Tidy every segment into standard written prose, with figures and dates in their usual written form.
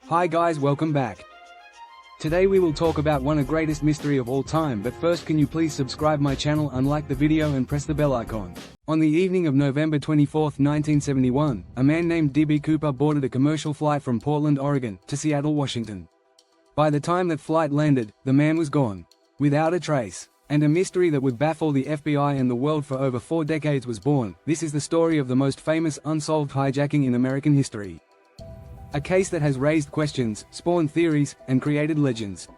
Hi guys, welcome back. Today we will talk about one of the greatest mystery of all time, but first can you please subscribe my channel, unlike the video and press the bell icon. On the evening of November 24, 1971, a man named D.B. Cooper boarded a commercial flight from Portland, Oregon, to Seattle, Washington. By the time that flight landed, the man was gone, without a trace. And a mystery that would baffle the FBI and the world for over 4 decades was born. This is the story of the most famous unsolved hijacking in American history. A case that has raised questions, spawned theories, and created legends.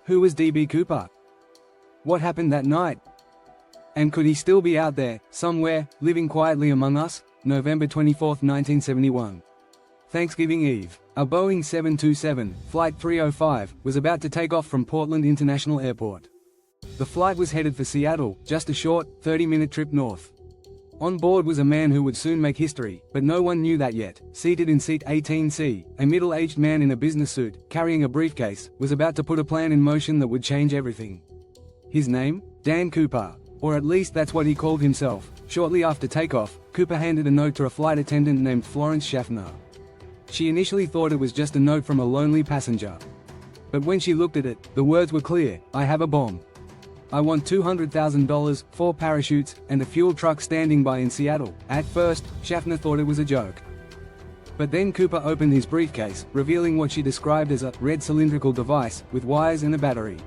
Who was D.B. Cooper? What happened that night? And could he still be out there, somewhere, living quietly among us? November 24, 1971. Thanksgiving Eve. A Boeing 727, Flight 305, was about to take off from Portland International Airport. The flight was headed for Seattle, just a short, 30-minute trip north. On board was a man who would soon make history, but no one knew that yet. Seated in seat 18C, a middle-aged man in a business suit, carrying a briefcase, was about to put a plan in motion that would change everything. His name? Dan Cooper. Or at least that's what he called himself. Shortly after takeoff, Cooper handed a note to a flight attendant named Florence Schaffner. She initially thought it was just a note from a lonely passenger. But when she looked at it, the words were clear: "I have a bomb. I want $200,000, 4 parachutes, and a fuel truck standing by in Seattle." At first, Schaffner thought it was a joke. But then Cooper opened his briefcase, revealing what she described as a red cylindrical device, with wires and a battery.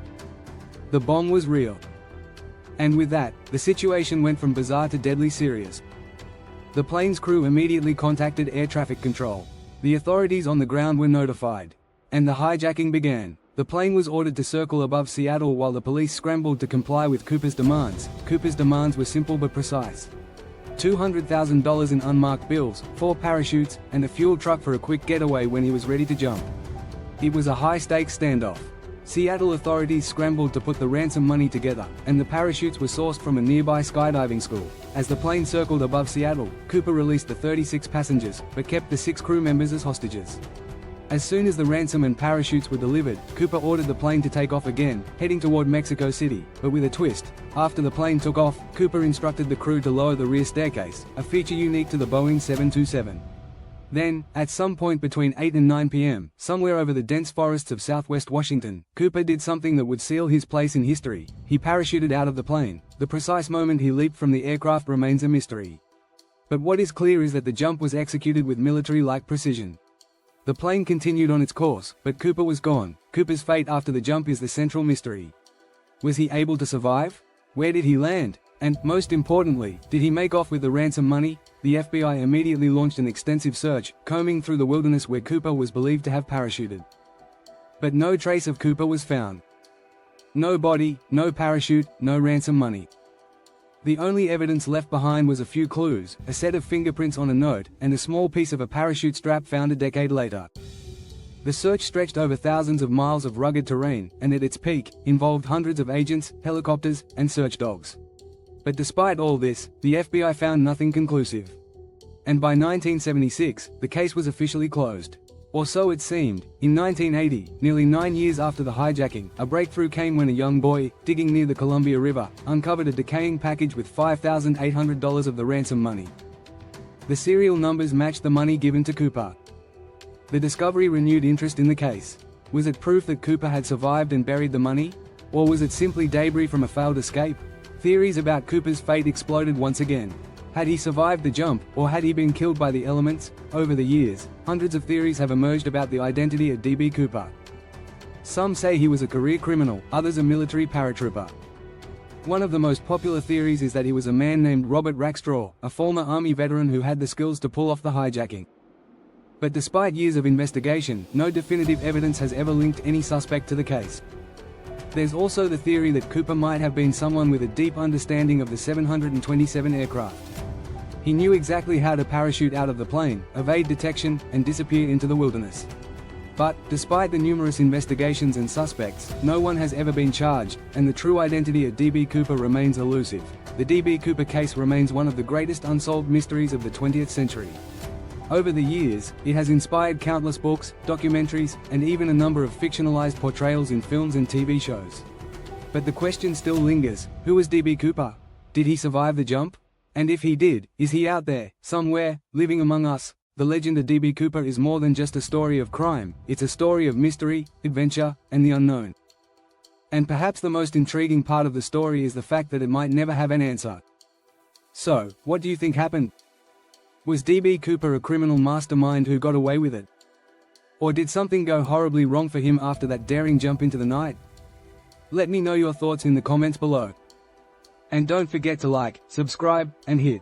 The bomb was real. And with that, the situation went from bizarre to deadly serious. The plane's crew immediately contacted air traffic control. The authorities on the ground were notified. And the hijacking began. The plane was ordered to circle above Seattle while the police scrambled to comply with Cooper's demands. Cooper's demands were simple but precise. $200,000 in unmarked bills, 4 parachutes, and a fuel truck for a quick getaway when he was ready to jump. It was a high-stakes standoff. Seattle authorities scrambled to put the ransom money together, and the parachutes were sourced from a nearby skydiving school. As the plane circled above Seattle, Cooper released the 36 passengers, but kept the 6 crew members as hostages. As soon as the ransom and parachutes were delivered, Cooper ordered the plane to take off again, heading toward Mexico City, but with a twist. After the plane took off, Cooper instructed the crew to lower the rear staircase, a feature unique to the Boeing 727. Then, at some point between 8 and 9 p.m., somewhere over the dense forests of southwest Washington, Cooper did something that would seal his place in history. He parachuted out of the plane. The precise moment he leaped from the aircraft remains a mystery. But what is clear is that the jump was executed with military-like precision. The plane continued on its course, but Cooper was gone. Cooper's fate after the jump is the central mystery. Was he able to survive? Where did he land? And, most importantly, did he make off with the ransom money? The FBI immediately launched an extensive search, combing through the wilderness where Cooper was believed to have parachuted. But no trace of Cooper was found. No body, no parachute, no ransom money. The only evidence left behind was a few clues, a set of fingerprints on a note, and a small piece of a parachute strap found a decade later. The search stretched over thousands of miles of rugged terrain, and at its peak, involved hundreds of agents, helicopters, and search dogs. But despite all this, the FBI found nothing conclusive. And by 1976, the case was officially closed. Or so it seemed. In 1980, nearly 9 years after the hijacking, a breakthrough came when a young boy, digging near the Columbia River, uncovered a decaying package with $5,800 of the ransom money. The serial numbers matched the money given to Cooper. The discovery renewed interest in the case. Was it proof that Cooper had survived and buried the money? Or was it simply debris from a failed escape? Theories about Cooper's fate exploded once again. Had he survived the jump, or had he been killed by the elements? Over the years, hundreds of theories have emerged about the identity of D.B. Cooper. Some say he was a career criminal, others a military paratrooper. One of the most popular theories is that he was a man named Robert Rackstraw, a former Army veteran who had the skills to pull off the hijacking. But despite years of investigation, no definitive evidence has ever linked any suspect to the case. There's also the theory that Cooper might have been someone with a deep understanding of the 727 aircraft. He knew exactly how to parachute out of the plane, evade detection, and disappear into the wilderness. But, despite the numerous investigations and suspects, no one has ever been charged, and the true identity of D.B. Cooper remains elusive. The D.B. Cooper case remains one of the greatest unsolved mysteries of the 20th century. Over the years, it has inspired countless books, documentaries, and even a number of fictionalized portrayals in films and TV shows. But the question still lingers: who was D.B. Cooper? Did he survive the jump? And if he did, is he out there, somewhere, living among us? The legend of D.B. Cooper is more than just a story of crime, it's a story of mystery, adventure, and the unknown. And perhaps the most intriguing part of the story is the fact that it might never have an answer. So, what do you think happened? Was D.B. Cooper a criminal mastermind who got away with it? Or did something go horribly wrong for him after that daring jump into the night? Let me know your thoughts in the comments below. And don't forget to like, subscribe, and hit